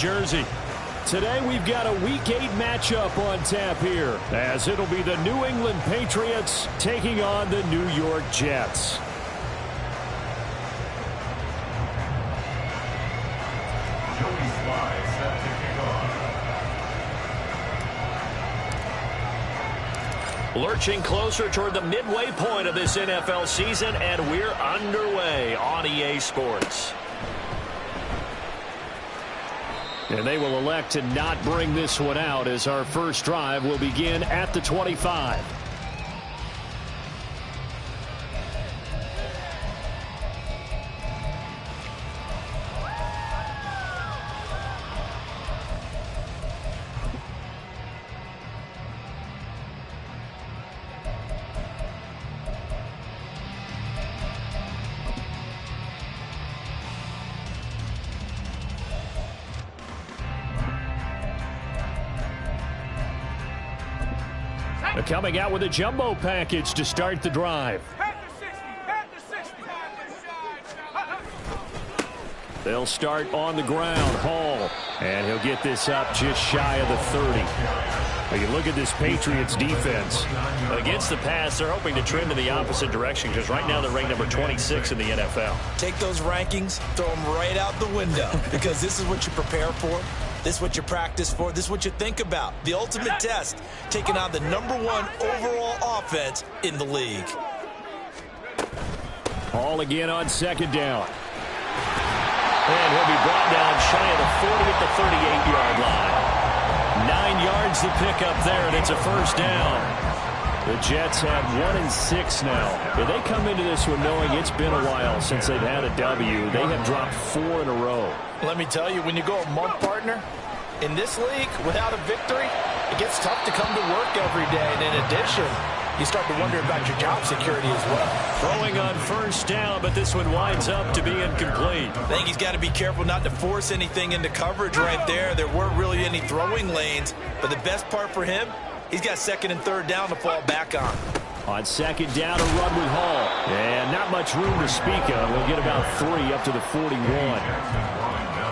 Jersey. Today we've got a Week 8 matchup on tap here, as it'll be the New England Patriots taking on the New York Jets. Lurching closer toward the midway point of this NFL season, and we're underway on EA Sports. And they will elect to not bring this one out, as our first drive will begin at the 25. Coming out with a jumbo package to start the drive. They'll start on the ground. Hall. And he'll get this up just shy of the 30. But you look at this Patriots defense. Against the pass, they're hoping to trend in the opposite direction, because right now they're ranked number 26 in the NFL. Take those rankings, throw them right out the window, because this is what you prepare for. This is what you practice for. This is what you think about. The ultimate test, taking on the #1 overall offense in the league. Hall again on second down. And he'll be brought down shy of the 40 at the 38-yard line. 9 yards to pick up there, and it's a first down. The Jets have 1-6 now. But they come into this one knowing it's been a while since they've had a W. They have dropped 4 in a row. Let me tell you, when you go a month, partner, in this league, without a victory, it gets tough to come to work every day. And in addition, you start to wonder about your job security as well. Throwing on first down, but this one winds up to be incomplete. I think he's got to be careful not to force anything into coverage right there. There weren't really any throwing lanes, but the best part for him, he's got second and third down to fall back on. On second down, a run with Hall. And not much room to speak of. We'll get about 3 up to the 41.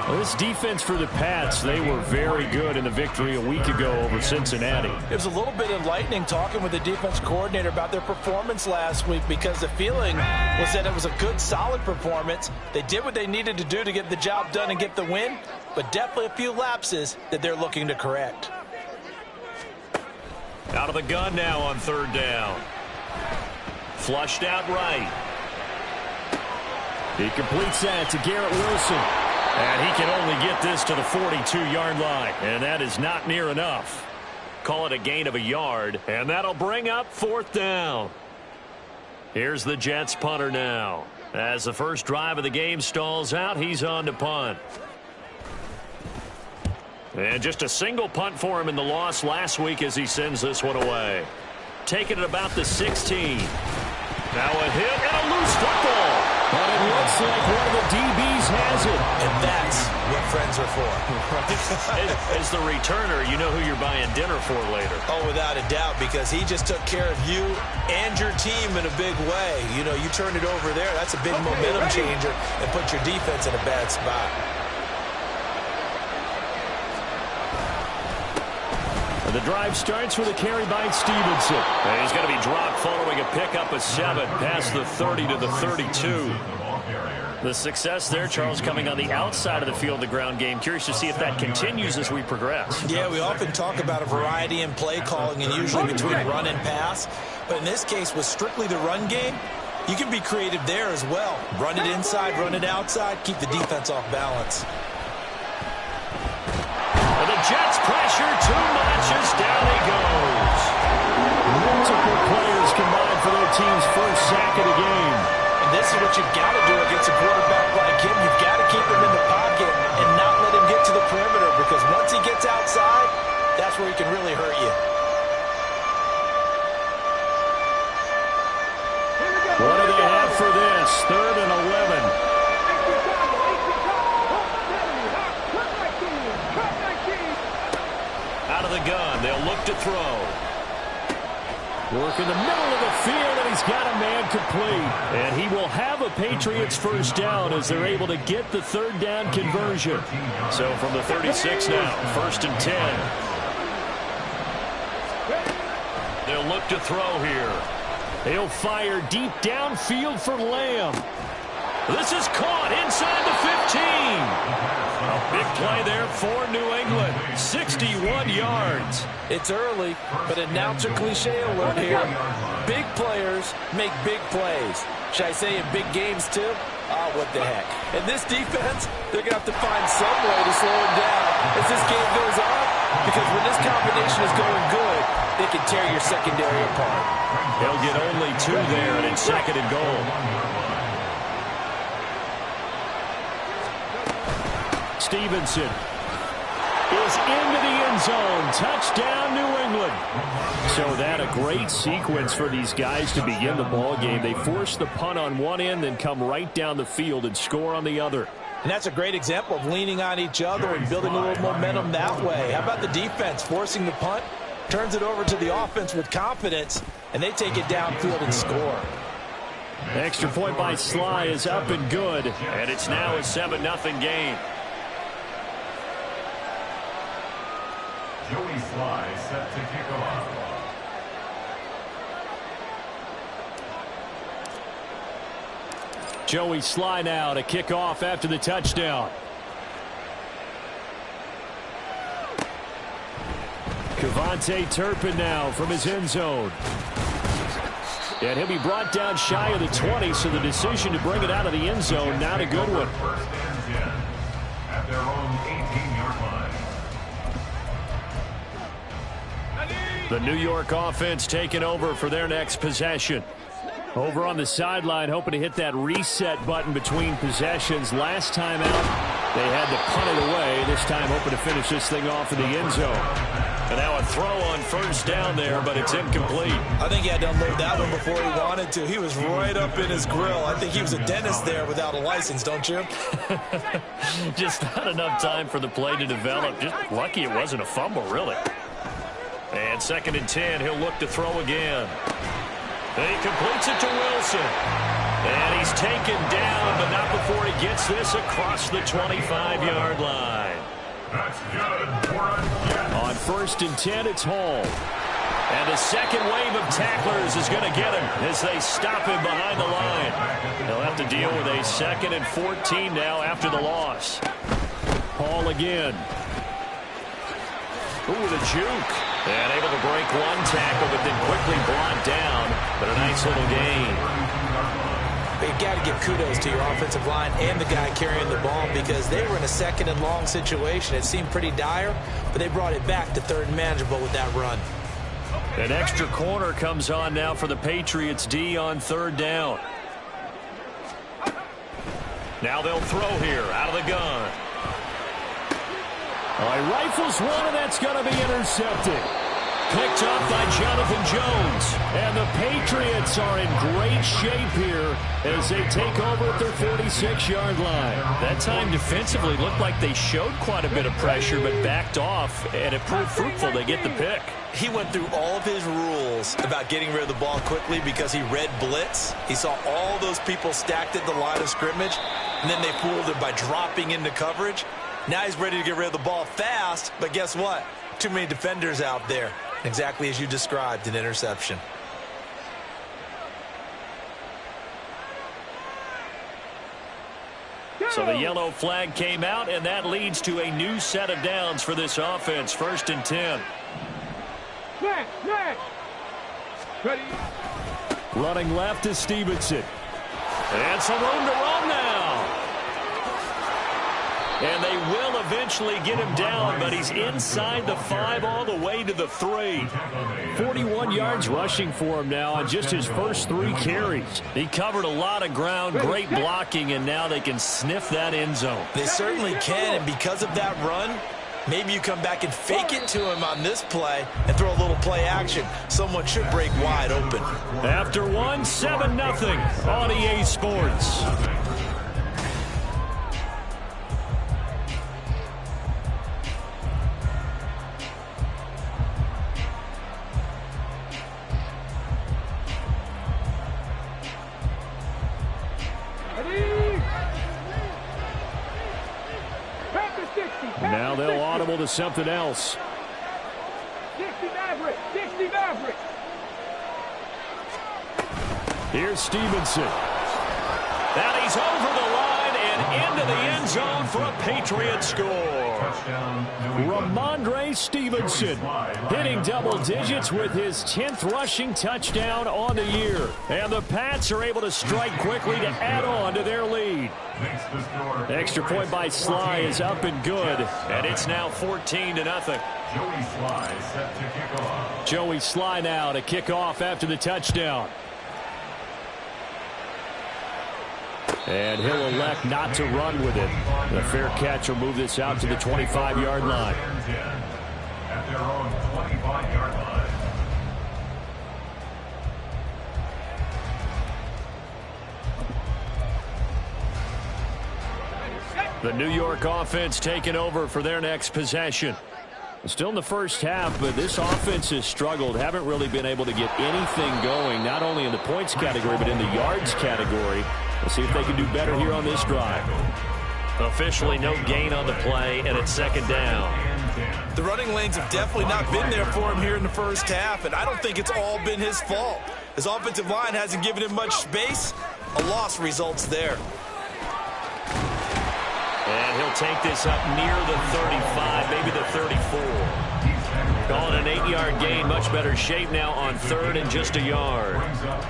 Well, this defense for the Pats, they were very good in the victory a week ago over Cincinnati. It was a little bit enlightening talking with the defense coordinator about their performance last week, because the feeling was that it was a good, solid performance. They did what they needed to do to get the job done and get the win, but definitely a few lapses that they're looking to correct. Out of the gun now on third down. Flushed out right. He completes that to Garrett Wilson. And he can only get this to the 42-yard line. And that is not near enough. Call it a gain of a yard. And that'll bring up fourth down. Here's the Jets punter now. As the first drive of the game stalls out, he's on to punt. And just a single punt for him in the loss last week as he sends this one away. Taking it about the 16. Now a hit and a loose football. But it looks like one of the DBs has it. And that's what friends are for. As the returner, you know who you're buying dinner for later. Oh, without a doubt, because he just took care of you and your team in a big way. You know, you turn it over there, that's a big momentum changer, and put your defense in a bad spot. The drive starts with a carry by Stevenson. And he's going to be dropped following a pickup of 7 past the 30 to the 32. The success there, Charles, coming on the outside of the field, the ground game. Curious to see if that continues as we progress. Yeah, we often talk about a variety in play calling and usually between run and pass. But in this case, with strictly the run game, you can be creative there as well. Run it inside, run it outside, keep the defense off balance. Jets pressure too much as down he goes. Multiple players combined for their team's first sack of the game. And this is what you've got to do against a quarterback like him. You've got to keep him in the pocket and not let him get to the perimeter, because once he gets outside, that's where he can really hurt you. What do they have for this? 3rd and 11. Out of the gun, they'll look to throw. Work in the middle of the field, and he's got a man complete. And he will have a Patriots first down as they're able to get the third down conversion. So from the 36 now, 1st and 10. They'll look to throw here. He'll fire deep downfield for Lamb. This is caught inside the 15. A big play there for New England. 61 yards. It's early, but announcer cliche alert here. Big players make big plays. Should I say in big games too? Oh, what the heck. And this defense, they're going to have to find some way to slow him down as this game goes on. Because when this combination is going good, they can tear your secondary apart. They'll get only 2 there, and it's 2nd and goal. Stevenson is into the end zone. Touchdown, New England. So that a great sequence for these guys to begin the ball game. They force the punt on one end, then come right down the field and score on the other. And that's a great example of leaning on each other and building a little momentum that way. How about the defense forcing the punt, turns it over to the offense with confidence, and they take it downfield and score. Extra point by Sly is up and good, and it's now a 7-0 game. Joey Sly set to kick off. Joey Sly now to kick off after the touchdown. Kevontae Turpin now from his end zone. And he'll be brought down shy of the 20, so the decision to bring it out of the end zone, not a good one. First and 10 at their own 18-yard line. The New York offense taking over for their next possession. Over on the sideline, hoping to hit that reset button between possessions. Last time out, they had to punt it away. This time, hoping to finish this thing off in the end zone. And now a throw on first down there, but it's incomplete. I think he had to unload that one before he wanted to. He was right up in his grill. I think he was a dentist there without a license, don't you? Just not enough time for the play to develop. Just lucky it wasn't a fumble, really. And 2nd and 10, he'll look to throw again. And he completes it to Wilson. And he's taken down, but not before he gets this across the 25-yard line. That's good for a get. On 1st and 10, it's Hall. And the second wave of tacklers is going to get him as they stop him behind the line. They'll have to deal with a 2nd and 14 now after the loss. Hall again. Ooh, the juke. And able to break one tackle, but then quickly brought down. But a nice little gain. You've got to give kudos to your offensive line and the guy carrying the ball because they were in a 2nd and long situation. It seemed pretty dire, but they brought it back to 3rd and manageable with that run. An extra corner comes on now for the Patriots D on 3rd down. Now they'll throw here out of the gun. He rifles one, and that's going to be intercepted. Picked up by Jonathan Jones. And the Patriots are in great shape here as they take over at their 46-yard line. That time defensively looked like they showed quite a bit of pressure but backed off, and it proved fruitful. They get the pick. He went through all of his rules about getting rid of the ball quickly because he read blitz. He saw all those people stacked at the line of scrimmage, and then they fooled him by dropping into coverage. Now he's ready to get rid of the ball fast, but guess what? Too many defenders out there. Exactly as you described, an interception. So the yellow flag came out, and that leads to a new set of downs for this offense. 1st and 10. Ready. Running left is Stevenson. And some room to run now. And they will eventually get him down, but he's inside the 5 all the way to the 3. 41 yards rushing for him now on just his first 3 carries. He covered a lot of ground, great blocking, and now they can sniff that end zone. They certainly can, and because of that run, maybe you come back and fake it to him on this play and throw a little play action. Someone should break wide open. After 1, 7-0 on EA Sports. available to something else. 60 Maverick. 60 Maverick. Here's Stevenson. And he's over the line and into the end zone for a Patriot score. Ramondre Stevenson hitting double digits with his 10th rushing touchdown on the year. And the Pats are able to strike quickly to add on to their lead. Extra point by Sly is up and good. And it's now 14-0. Joey Sly set to kick off. Joey Sly now to kick off after the touchdown. And he'll elect not to run with it. The fair catch will move this out to the 25-yard line. At their own 25-yard line. The New York offense taking over for their next possession. Still in the first half, but this offense has struggled. Haven't really been able to get anything going, not only in the points category, but in the yards category. We'll see if they can do better here on this drive. Officially no gain on the play, and it's second down. The running lanes have definitely not been there for him here in the first half, and I don't think it's all been his fault. His offensive line hasn't given him much space. A loss results there. And he'll take this up near the 35, maybe the 34. Calling an 8-yard gain, much better shape now on third and just a yard.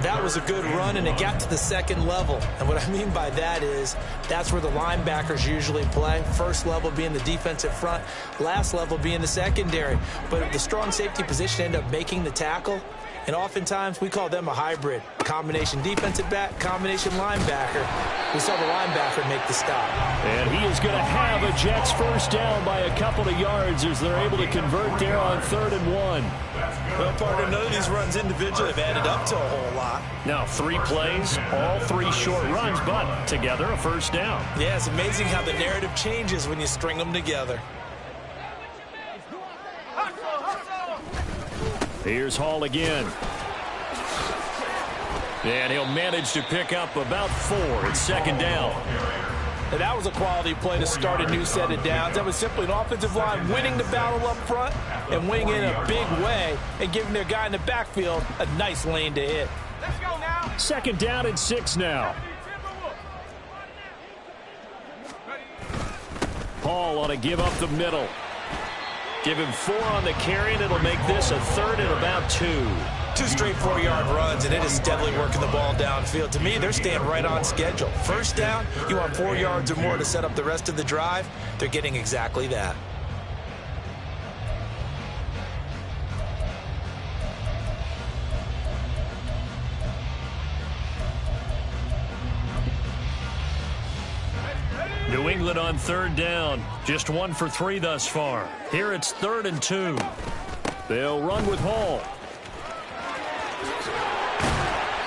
That was a good run, and it got to the second level. And what I mean by that is that's where the linebackers usually play. First level being the defensive front, last level being the secondary. But if the strong safety position ended up making the tackle, and oftentimes we call them a hybrid. Combination defensive back, combination linebacker. We saw the linebacker make the stop. And he is going to have a Jets first down by a couple of yards as they're able to convert there on 3rd and 1. Well, partner, none of these runs individually have added up to a whole lot. Now 3 plays, all 3 short runs, but together a first down. Yeah, it's amazing how the narrative changes when you string them together. Here's Hall again. And he'll manage to pick up about 4. It's second down. And that was a quality play to start a new set of downs. That was simply an offensive line winning the battle up front and winning in a big way and giving their guy in the backfield a nice lane to hit. Let's go now. Second down and 6 now. Hall ought to give up the middle. Give him 4 on the carry, and it'll make this a 3rd and about 2. 2 straight 4-yard runs, and it is steadily working the ball downfield. To me, they're staying right on schedule. First down, you want 4 yards or more to set up the rest of the drive. They're getting exactly that. New England on 3rd down. Just 1 for 3 thus far. Here it's 3rd and 2. They'll run with Hall.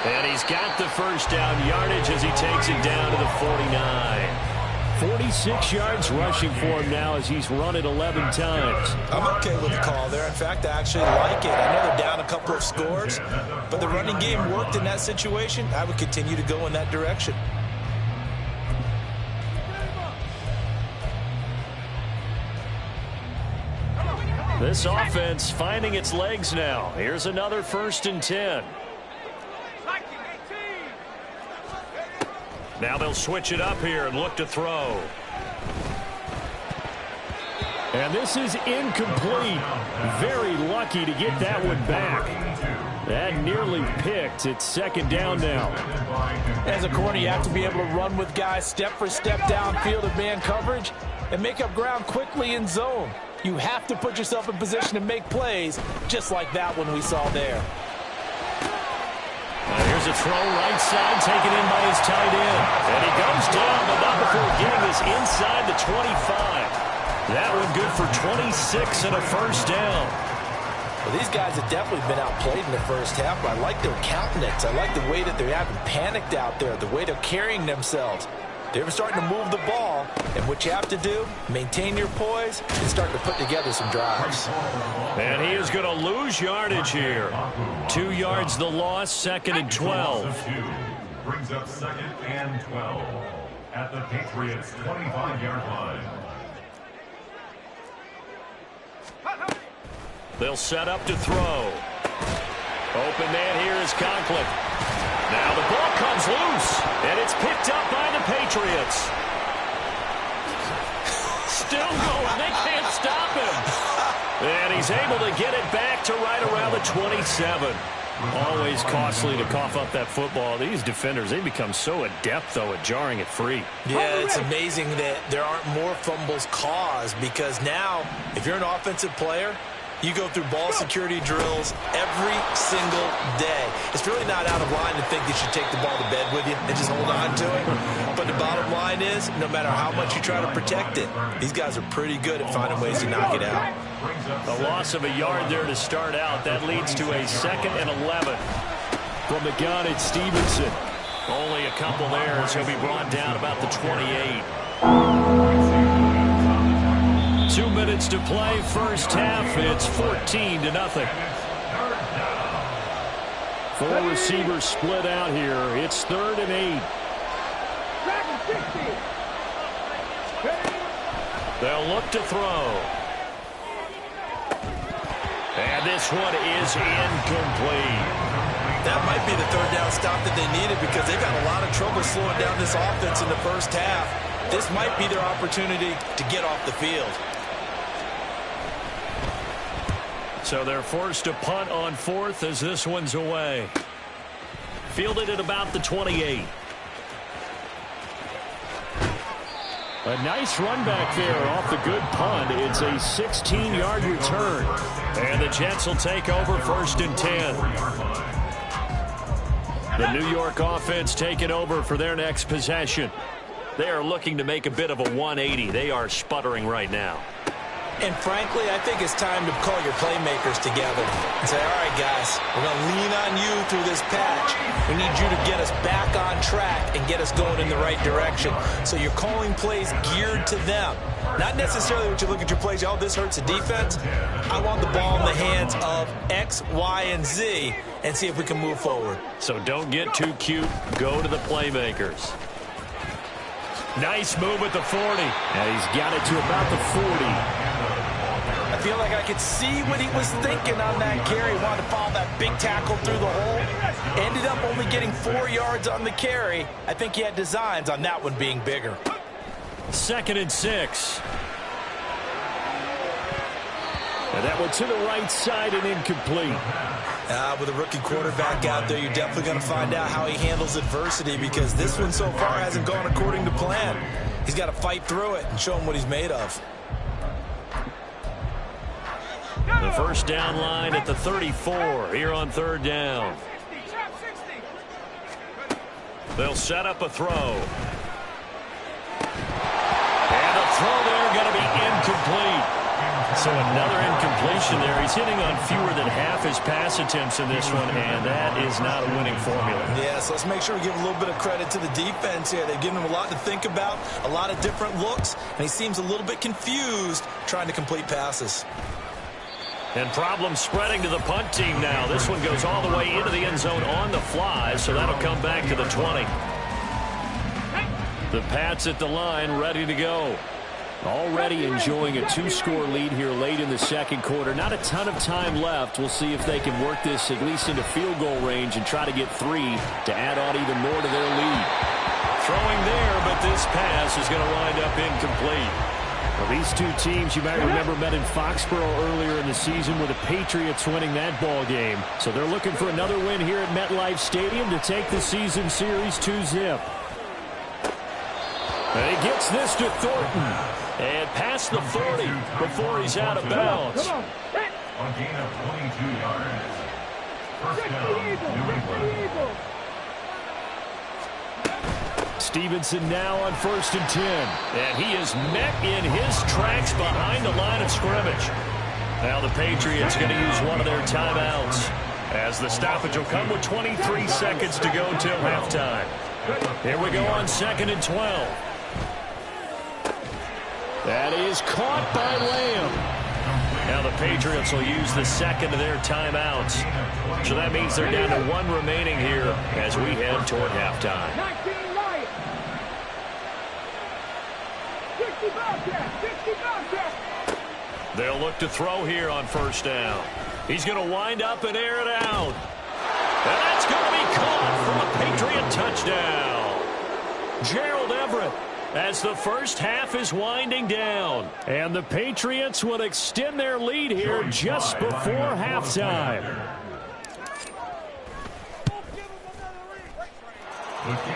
And he's got the first down yardage as he takes it down to the 49. 46 yards rushing for him now as he's run it 11 times. I'm okay with the call there. In fact, I actually like it. I know they're down a couple of scores, but the running game worked in that situation. I would continue to go in that direction. This offense finding its legs now. Here's another 1st and 10. Now they'll switch it up here and look to throw. And this is incomplete. Very lucky to get that one back. That nearly picked. It's second down now. As a corner, you have to be able to run with guys step for step downfield of man coverage and make up ground quickly in zone. You have to put yourself in position to make plays, just like that one we saw there. Here's a throw right side, taken in by his tight end. And he goes down, but not before getting this inside the 25. That one good for 26 and a first down. Well, these guys have definitely been outplayed in the first half, but I like their countenance. I like the way that they're having panicked out there, the way they're carrying themselves. They're starting to move the ball, and what you have to do, maintain your poise and start to put together some drives. And he is going to lose yardage here. 2 yards the loss, 2nd and 12. Brings up 2nd and 12 at the Patriots' 25-yard line. They'll set up to throw. Open man here is Conklin. Now the ball comes loose, and it's picked up by the Patriots. Still going. They can't stop him. And he's able to get it back to right around the 27. Always costly to cough up that football. These defenders, they become so adept, though, at jarring it free. Yeah, it's amazing that there aren't more fumbles caused, because now, if you're an offensive player, you go through ball security drills every single day. It's really not out of line to think you should take the ball to bed with you and just hold on to it. But the bottom line is, no matter how much you try to protect it, these guys are pretty good at finding ways to knock it out. A loss of a yard there to start out. That leads to a 2nd and 11. From the gun, it's Stevenson. Only a couple there as he'll be brought down about the 28. 2 minutes to play, first half. It's 14-0. 4 receivers split out here. It's 3rd and 8. They'll look to throw. And this one is incomplete. That might be the 3rd down stop that they needed, because they've got a lot of trouble slowing down this offense in the first half. This might be their opportunity to get off the field. So they're forced to punt on 4th as this one's away. Fielded at about the 28. A nice run back there off the good punt. It's a 16-yard return. And the Jets will take over 1st and 10. The New York offense taking over for their next possession. They are looking to make a bit of a 180. They are sputtering right now. And frankly, I think it's time to call your playmakers together and say, all right, guys, we're going to lean on you through this patch. We need you to get us back on track and get us going in the right direction. So you're calling plays geared to them. Not necessarily what you look at your plays, oh, this hurts the defense. I want the ball in the hands of X, Y, and Z and see if we can move forward. So don't get too cute. Go to the playmakers. Nice move at the 40. And he's got it to about the 40. I feel like I could see what he was thinking on that carry. Wanted to follow that big tackle through the hole. Ended up only getting 4 yards on the carry. I think he had designs on that one being bigger. 2nd and 6. And that one to the right side and incomplete. With a rookie quarterback out there, you're definitely going to find out how he handles adversity, because this one so far hasn't gone according to plan. He's got to fight through it and show him what he's made of. The first down line at the 34 here on 3rd down. They'll set up a throw. And the throw there going to be incomplete. So another incompletion there. He's hitting on fewer than half his pass attempts in this one, and that is not a winning formula. Yeah, so let's make sure we give a little bit of credit to the defense here. They've given him a lot to think about, a lot of different looks, and he seems a little bit confused trying to complete passes. And problems spreading to the punt team now. This one goes all the way into the end zone on the fly, so that'll come back to the 20. The Pats at the line, ready to go. Already enjoying a 2-score lead here late in the 2nd quarter. Not a ton of time left. We'll see if they can work this at least into field goal range and try to get 3 to add on even more to their lead. Throwing there, but this pass is going to wind up incomplete. Well, these two teams, you might remember, met in Foxborough earlier in the season with the Patriots winning that ball game. So they're looking for another win here at MetLife Stadium to take the season series 2-zip. And he gets this to Thornton. And past the 40 before he's out of bounds. On gain of 22 yards. First down, New England. Stevenson now on 1st and 10. And he is met in his tracks behind the line of scrimmage. Now the Patriots going to use one of their timeouts, as the stoppage will come with 23 seconds to go till halftime. Here we go on 2nd and 12. That is caught by Lamb. Now the Patriots will use the 2nd of their timeouts. So that means they're down to 1 remaining here as we head toward halftime. 19 Lions. 60 Bobcats. 60 Bobcats. They'll look to throw here on first down. He's going to wind up and air it out. And that's going to be caught for a Patriot touchdown. Gerald Everett, as the first half is winding down. And the Patriots will extend their lead here just before halftime.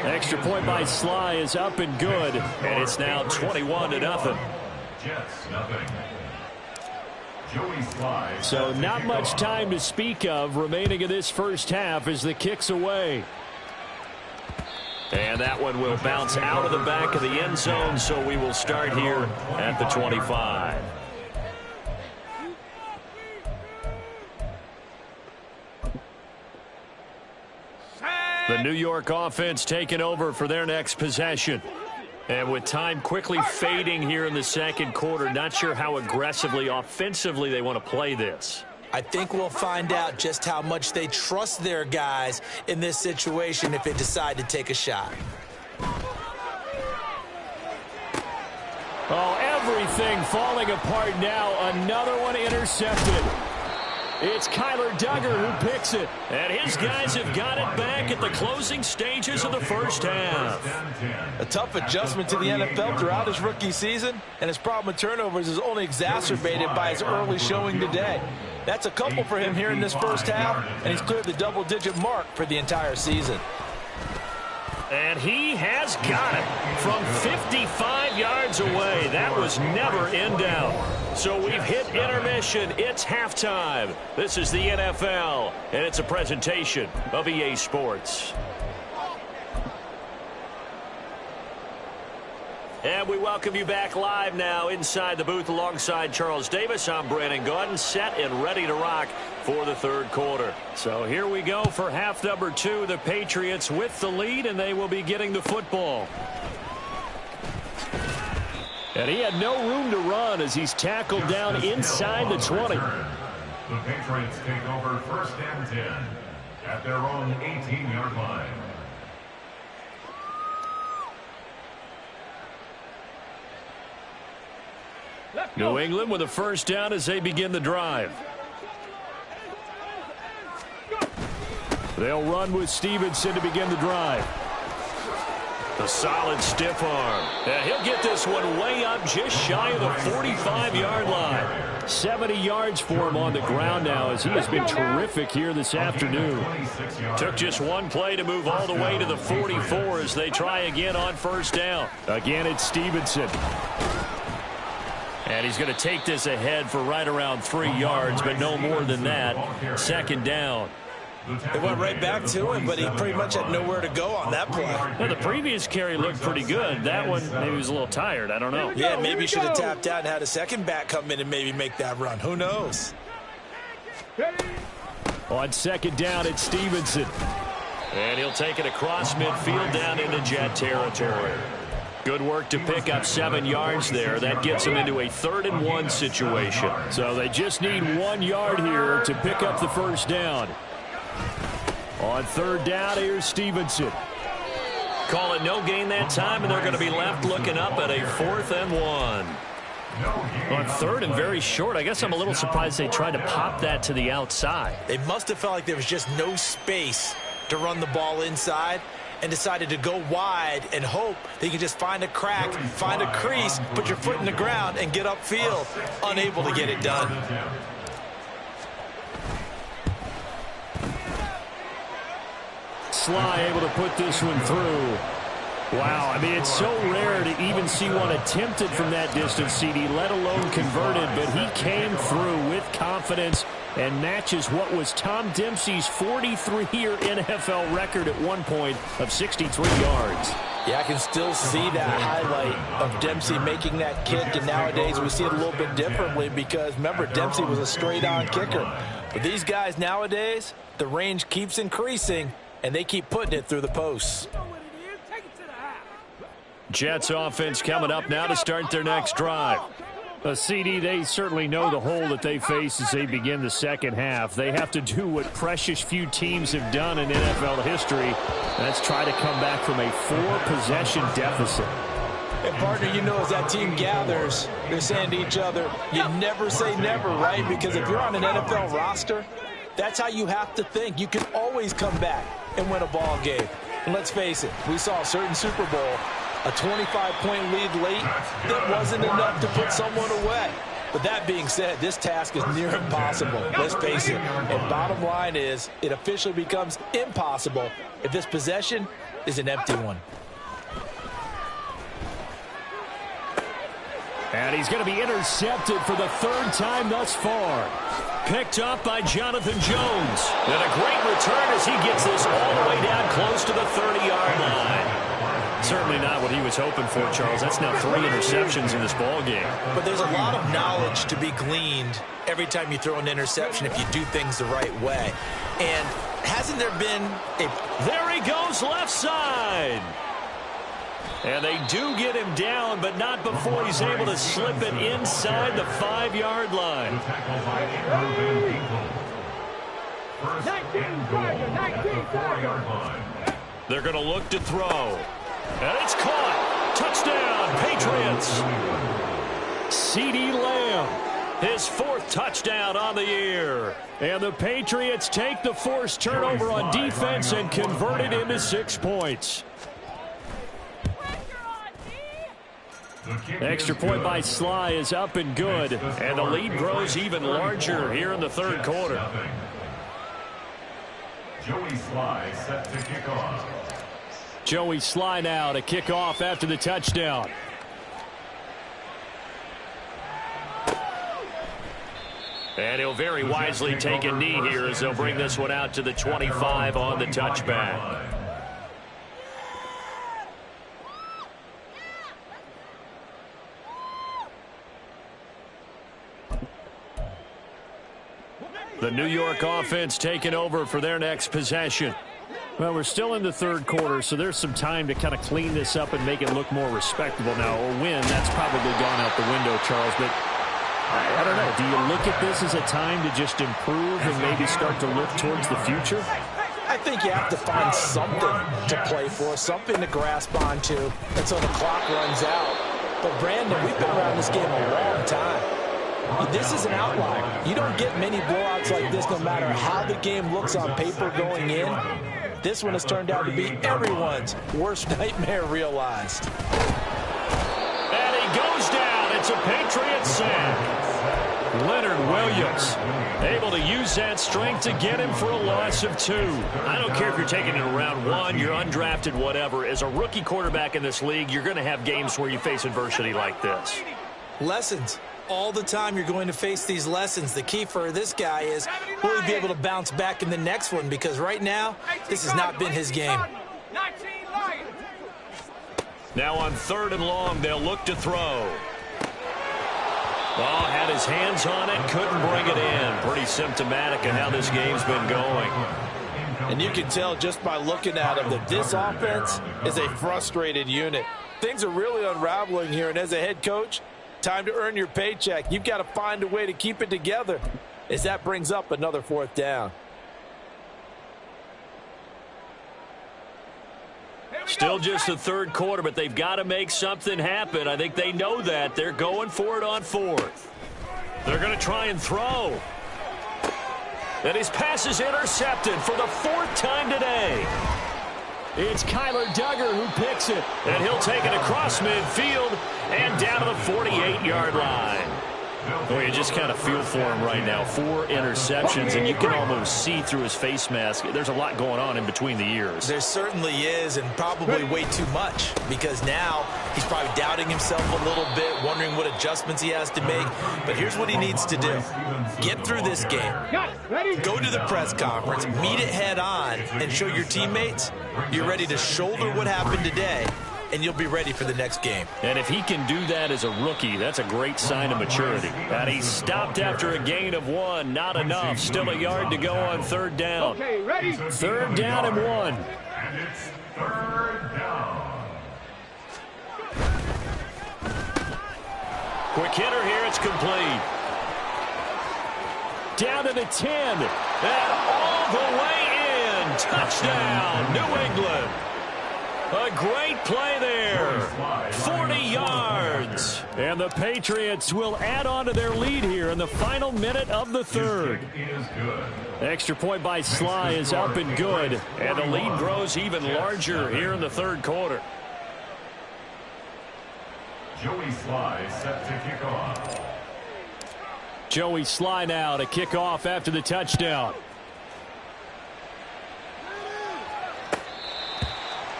Extra point by Sly is up and good, and it's now 21-0. Jets, nothing. So not much time to speak of remaining in this first half as the kick's away. And that one will bounce out of the back of the end zone, so we will start here at the 25. The New York offense taking over for their next possession. And with time quickly fading here in the second quarter, not sure how aggressively, offensively they want to play this. I think we'll find out just how much they trust their guys in this situation if they decide to take a shot. Oh, everything falling apart now. Another one intercepted. It's Kyler Duggar who picks it. And his guys have got it back at the closing stages of the first half. A tough adjustment to the NFL throughout his rookie season, and his problem with turnovers is only exacerbated by his early showing today. That's a couple for him here in this first half, and he's cleared the double-digit mark for the entire season. And he has got it from 55 yards away. That was never in doubt. So we've hit intermission. It's halftime. This is the NFL, and it's a presentation of EA Sports. And we welcome you back live now inside the booth alongside Charles Davis. I'm Brandon Gaudin, set and ready to rock for the third quarter. So here we go for half number 2. The Patriots with the lead, and they will be getting the football. And he had no room to run as he's tackled down inside the 20. The Patriots take over first and 10 at their own 18-yard line. New England with a first down as they begin the drive. They'll run with Stevenson to begin the drive. The solid stiff arm. And he'll get this one way up just shy of the 45-yard line. 70 yards for him on the ground now as he has been terrific here this afternoon. Took just one play to move all the way to the 44 as they try again on first down. Again, it's Stevenson. And he's going to take this ahead for right around 3 yards, but no more than that. Second down. It went right back to him, but he pretty much had nowhere to go on that play. Now, the previous carry looked pretty good. That one, maybe he was a little tired. I don't know. Yeah, maybe he should have tapped out and had a second back come in and maybe make that run. Who knows? On second down, it's Stevenson. And he'll take it across midfield down into Jet territory. Good work to pick up 7 yards there. That gets them into a 3rd and 1 situation. So they just need 1 yard here to pick up the first down. On third down, here's Stevenson. Call it no gain that time, and they're going to be left looking up at a 4th and 1. On third and very short, I guess I'm a little surprised they tried to pop that to the outside. They must have felt like there was just no space to run the ball inside and decided to go wide and hope that you can just find a crack, find a crease, put your foot in the ground, and get upfield. Unable to get it done. Sly able to put this one through. Wow, I mean, it's so rare to even see one attempted from that distance, CD, let alone converted, but he came through with confidence and matches what was Tom Dempsey's 43-year NFL record at one point of 63 yards. Yeah, I can still see that highlight of Dempsey making that kick, and nowadays we see it a little bit differently because, remember, Dempsey was a straight-on kicker. But these guys nowadays, the range keeps increasing, and they keep putting it through the posts. Jets offense coming up now to start their next drive. CD, they certainly know the hole that they face as they begin the second half. They have to do what precious few teams have done in NFL history. That's try to come back from a 4-possession deficit. And partner, you know, as that team gathers, they're saying to each other, you never say never, right? Because if you're on an NFL roster, that's how you have to think. You can always come back and win a ball game. And let's face it, we saw a certain Super Bowl, a 25-point lead late that wasn't enough to put someone away. But that being said, this task is near impossible. Let's face it. And bottom line is, it officially becomes impossible if this possession is an empty one. And he's going to be intercepted for the third time thus far. Picked up by Jonathan Jones. And a great return as he gets this all the way down close to the 30-yard line. Certainly not what he was hoping for, Charles. That's now 3 interceptions in this ball game. But there's a lot of knowledge to be gleaned every time you throw an interception if you do things the right way. And hasn't there been a... There he goes left side. And they do get him down, but not before he's able to slip it inside the 5-yard line. 19-yard line. They're going to look to throw. And it's caught. Touchdown, Patriots. CeeDee Lamb, his 4th touchdown on the year. And the Patriots take the forced turnover on defense and convert it into 6 points. Extra point by Sly is up and good. And the lead grows even larger here in the 3rd quarter. Joey Sly set to kick off. Joey Sly now to kick off after the touchdown. And he'll very wisely take a knee here as they'll bring this one out to the 25 on the touchback. The New York offense taking over for their next possession. Well, we're still in the 3rd quarter, so there's some time to kind of clean this up and make it look more respectable now. A win, that's probably gone out the window, Charles, but I don't know. Do you look at this as a time to just improve and maybe start to look towards the future? I think you have to find something to play for, something to grasp onto until the clock runs out. But, Brandon, we've been around this game a long time. This is an outlier. You don't get many blowouts like this no matter how the game looks on paper going in. This one has turned out to be everyone's worst nightmare realized. And he goes down. It's a Patriot sack. Leonard Williams able to use that strength to get him for a loss of 2. I don't care if you're taking it in round 1, you're undrafted, whatever. As a rookie quarterback in this league, you're going to have games where you face adversity like this. Lessons. All the time you're going to face these lessons. The key for this guy is will he be able to bounce back in the next one, because right now this has not been his game. Now on 3rd and long, they'll look to throw. Oh, had his hands on it, couldn't bring it in. Pretty symptomatic of how this game's been going. And you can tell just by looking at him that this offense is a frustrated unit. Things are really unraveling here, and as a head coach, time to earn your paycheck. You've got to find a way to keep it together as that brings up another 4th down. Still just the 3rd quarter, but they've got to make something happen. I think they know that. They're going for it on 4th. They're going to try and throw. And his pass is intercepted for the 4th time today. It's Kyler Duggar who picks it. And he'll take it across midfield and down to the 48-yard line. Well, you just kind of feel for him right now. 4 interceptions, and you can almost see through his face mask. There's a lot going on in between the ears. There certainly is, and probably way too much, because now he's probably doubting himself a little bit, wondering what adjustments he has to make. But here's what he needs to do. Get through this game. Go to the press conference, meet it head on, and show your teammates you're ready to shoulder what happened today, and you'll be ready for the next game. And if he can do that as a rookie, that's a great sign of maturity. And he stopped after a gain of 1. Not enough. Still a yard to go on 3rd down. 3rd down and 1. And it's 3rd down. Quick hitter here. It's complete. Down to the 10. And all the way in. Touchdown, New England. A great play there. 40 yards. And the Patriots will add on to their lead here in the final minute of the third. Extra point by Sly is up and good. And the lead grows even larger here in the third quarter. Joey Sly set to kick off. Joey Sly now to kick off after the touchdown.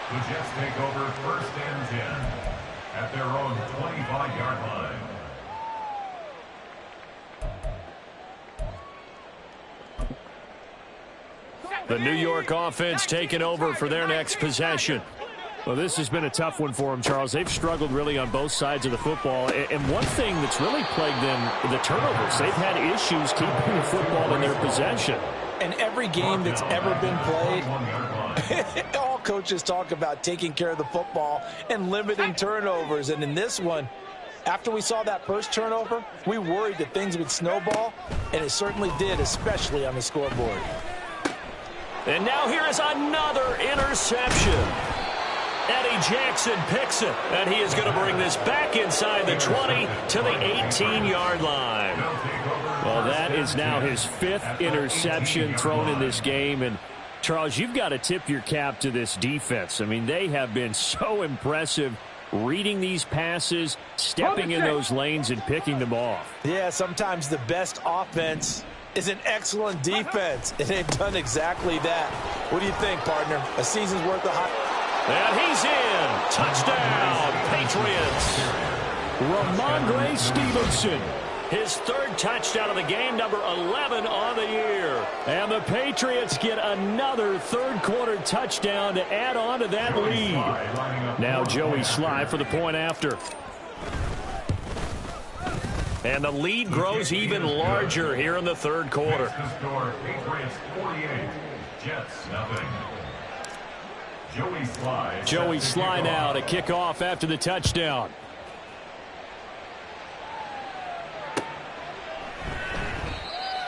The Jets take over 1st and 10 at their own 25-yard line. The New York offense taking over for their next possession. Well, this has been a tough one for them, Charles. They've struggled really on both sides of the football. And one thing that's really plagued them, the turnovers. They've had issues keeping the football in their possession. And every game that's ever been played, all coaches talk about taking care of the football and limiting turnovers. And in this one, after we saw that first turnover, we worried that things would snowball, and it certainly did, especially on the scoreboard. And now here is another interception. Eddie Jackson picks it, and he is going to bring this back inside the 20 to the 18-yard line. Well, that is now his 5th interception thrown in this game. And, Charles, you've got to tip your cap to this defense. I mean, they have been so impressive reading these passes, stepping in those lanes, and picking them off. Yeah, sometimes the best offense is an excellent defense, and they've done exactly that. What do you think, partner? A season's worth of high. And he's in. Touchdown, Patriots. Ramondre Stevenson. His 3rd touchdown of the game, number 11 on the year. And the Patriots get another third-quarter touchdown to add on to that lead. Now Joey Sly for the point after. And the lead grows even larger here in the third quarter. Patriots 48, Jets nothing. Joey Sly now to kick off after the touchdown.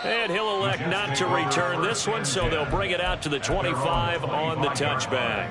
And he'll elect not to return this one, so they'll bring it out to the 25 on the touchback.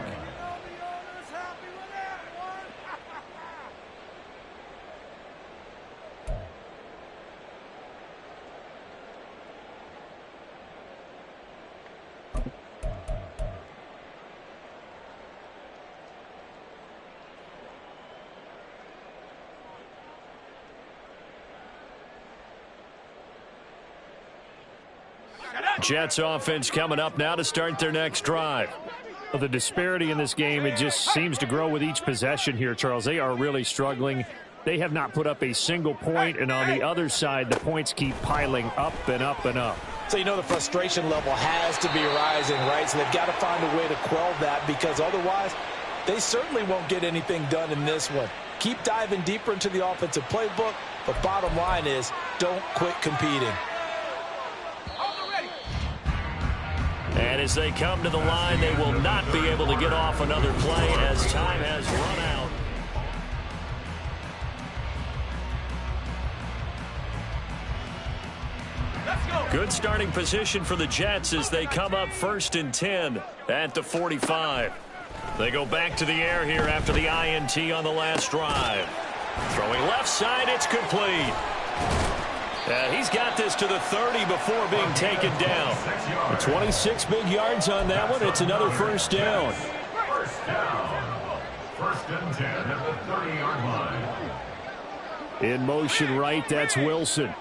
Jets offense coming up now to start their next drive. Well, the disparity in this game, it just seems to grow with each possession here, Charles. They are really struggling. They have not put up a single point, and on the other side, the points keep piling up and up and up. So you know the frustration level has to be rising, right? So they've got to find a way to quell that, because otherwise they certainly won't get anything done in this one. Keep diving deeper into the offensive playbook, but bottom line is don't quit competing. And as they come to the line, they will not be able to get off another play as time has run out. Good starting position for the Jets as they come up 1st and 10 at the 45. They go back to the air here after the INT on the last drive. Throwing left side, it's complete. He's got this to the 30 before being taken down. 26 big yards on that one. It's another first down. First down. 1st and 10 at the 30-yard line. In motion right, that's Wilson.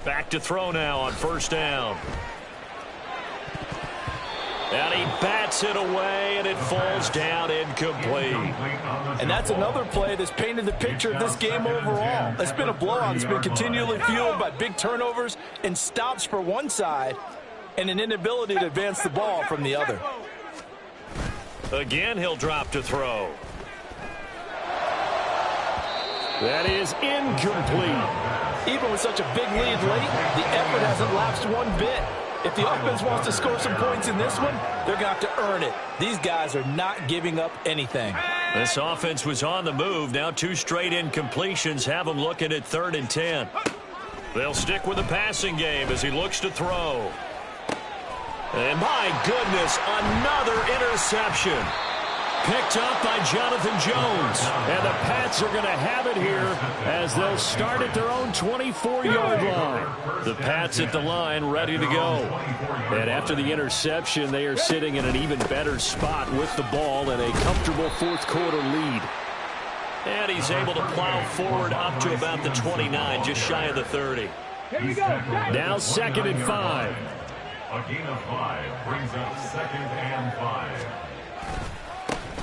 Back to throw now on 1st down. And he bats it away, and it falls down incomplete. And that's another play that's painted the picture of this game overall. It's been a blowout. It's been continually fueled by big turnovers and stops for one side and an inability to advance the ball from the other. Again, he'll drop to throw. That is incomplete. Even with such a big lead late, the effort hasn't lapsed one bit. If the offense wants to score some points in this one, they're going to have to earn it. These guys are not giving up anything. This offense was on the move. Now 2 straight incompletions have them looking at 3rd and 10. They'll stick with the passing game as he looks to throw. And my goodness, another interception. Picked up by Jonathan Jones. And the Pats are going to have it here as they'll start at their own 24-yard line. The Pats at the line ready to go. And after the interception, they are sitting in an even better spot with the ball and a comfortable fourth-quarter lead. And he's able to plow forward up to about the 29, just shy of the 30. Now 2nd and 5. A gain of 5 brings up 2nd and 5.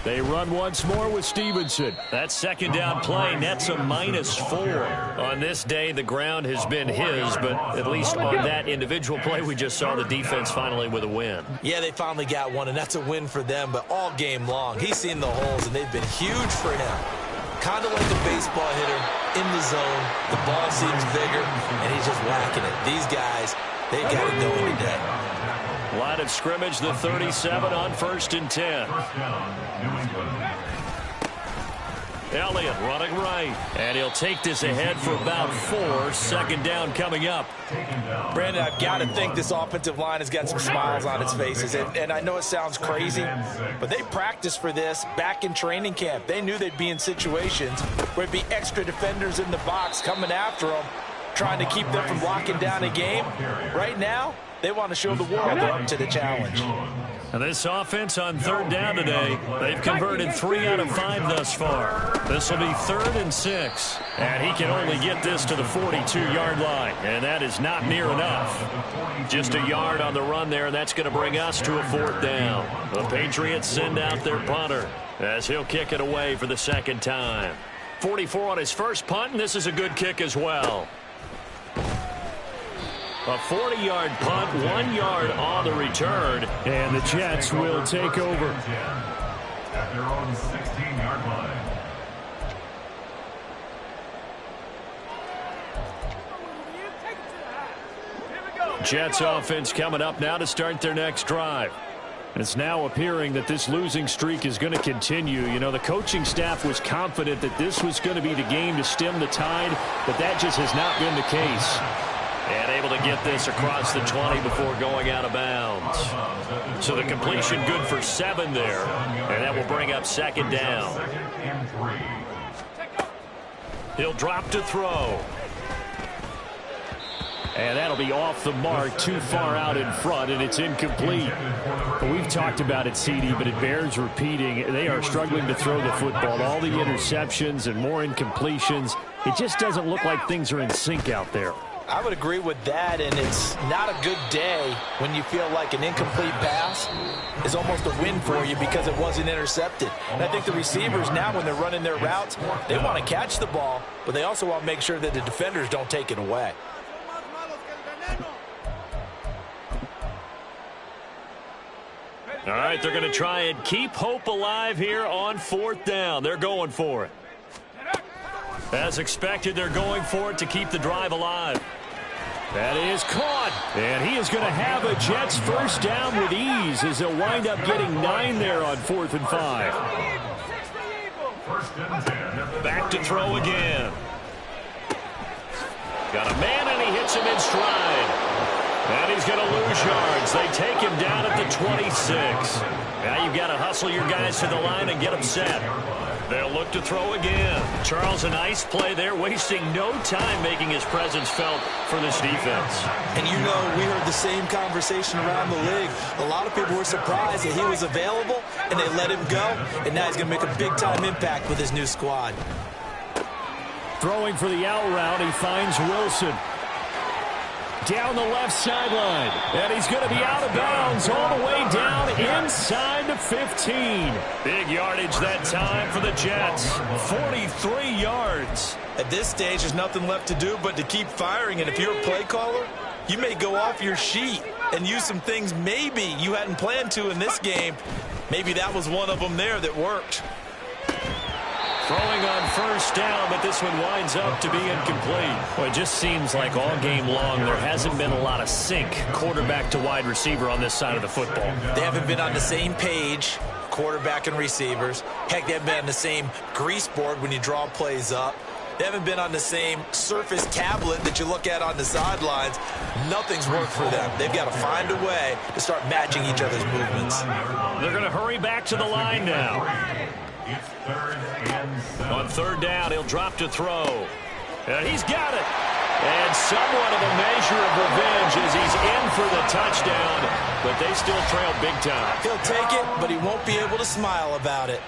They run once more with Stevenson. That second down play nets a -4. On this day, the ground has been his, but at least on that individual play, we just saw the defense finally with a win. Yeah, they finally got one, and that's a win for them, but all game long, he's seen the holes, and they've been huge for him. Kind of like a baseball hitter in the zone. The ball seems bigger, and he's just whacking it. These guys, they got it going today. Line of scrimmage, the 37 on 1st and 10. Elliott running right. And he'll take this ahead for about 4. 2nd down coming up. Brandon, I've got to think this offensive line has got some smiles on its faces. And I know it sounds crazy, but they practiced for this back in training camp. They knew they'd be in situations where it'd be extra defenders in the box coming after them, trying to keep them from locking down a game. Right now, they want to show the world they're up to the challenge. And this offense on 3rd down today, they've converted 3 out of 5 thus far. This will be 3rd and 6. And he can only get this to the 42-yard line. And that is not near enough. Just a yard on the run there, and that's going to bring us to a 4th down. The Patriots send out their punter as he'll kick it away for the 2nd time. 44 on his first punt, and this is a good kick as well. A 40-yard punt, 1 yard on the return, and the Jets will take over. At their own 16-yard line. Jets offense coming up now to start their next drive. It's now appearing that this losing streak is going to continue. You know, the coaching staff was confident that this was going to be the game to stem the tide, but that just has not been the case. And able to get this across the 20 before going out of bounds. So the completion good for 7 there. And that will bring up 2nd down. He'll drop to throw. And that'll be off the mark, too far out in front, and it's incomplete. But we've talked about it, CD, but it bears repeating. They are struggling to throw the football. All the interceptions and more incompletions. It just doesn't look like things are in sync out there. I would agree with that, and it's not a good day when you feel like an incomplete pass is almost a win for you because it wasn't intercepted. And I think the receivers now, when they're running their routes, they want to catch the ball, but they also want to make sure that the defenders don't take it away. All right, they're going to try and keep hope alive here on 4th down. They're going for it. As expected, they're going for it to keep the drive alive. That is caught. And he is going to have a Jets first down with ease as they'll wind up getting 9 there on 4th and 5. Back to throw again. Got a man, and he hits him in stride. And he's going to lose yards. They take him down at the 26. Now you've got to hustle your guys to the line and get them set. They'll look to throw again. Charles, a nice play there, wasting no time making his presence felt for this defense. And you know, we heard the same conversation around the league. A lot of people were surprised that he was available, and they let him go. And now he's going to make a big-time impact with his new squad. Throwing for the out route, he finds Wilson. Down the left sideline. And he's going to be out of bounds all the way down inside the 15. Big yardage that time for the Jets. 43 yards. At this stage, there's nothing left to do but to keep firing. And if you're a play caller, you may go off your sheet and use some things maybe you hadn't planned to in this game. Maybe that was one of them there that worked. Throwing on 1st down, but this one winds up to be incomplete. Well, it just seems like all game long there hasn't been a lot of sync quarterback to wide receiver on this side of the football. They haven't been on the same page, quarterback and receivers. Heck, they haven't been on the same grease board when you draw plays up. They haven't been on the same surface tablet that you look at on the sidelines. Nothing's worked for them. They've got to find a way to start matching each other's movements. They're going to hurry back to the line now. It's 3rd and 7. On 3rd down, he'll drop to throw. And he's got it. And somewhat of a measure of revenge as he's in for the touchdown, but they still trail big time. He'll take it, but he won't be able to smile about it.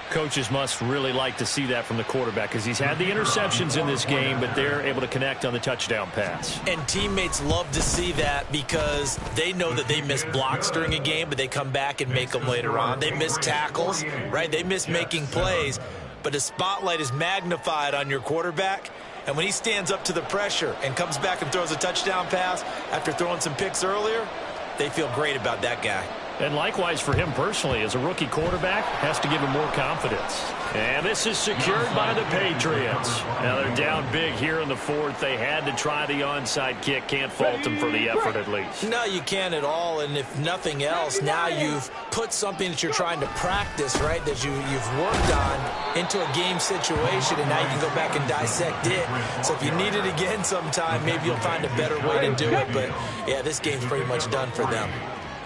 Coaches must really like to see that from the quarterback because he's had the interceptions in this game, but they're able to connect on the touchdown pass. And teammates love to see that because they know that they miss blocks during a game, but they come back and make them later on. They miss tackles, right? They miss making plays, but the spotlight is magnified on your quarterback. And when he stands up to the pressure and comes back and throws a touchdown pass after throwing some picks earlier, they feel great about that guy. And likewise for him personally, as a rookie quarterback, has to give him more confidence. And this is secured by the Patriots. Now they're down big here in the 4th. They had to try the onside kick. Can't fault them for the effort at least. No, you can't at all. And if nothing else, now you've put something that you're trying to practice, right, that you've worked on into a game situation, and now you can go back and dissect it. So if you need it again sometime, maybe you'll find a better way to do it. But, yeah, this game's pretty much done for them.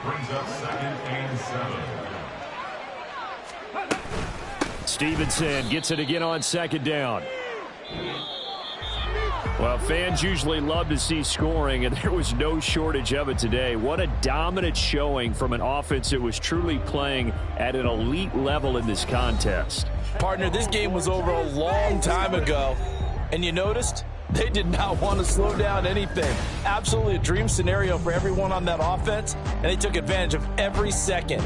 Brings up 2nd and 7. Stevenson gets it again on 2nd down. Well, fans usually love to see scoring, and there was no shortage of it today. What a dominant showing from an offense that was truly playing at an elite level in this contest. Partner, this game was over a long time ago, and you noticed they did not want to slow down anything. Absolutely a dream scenario for everyone on that offense, and they took advantage of every second.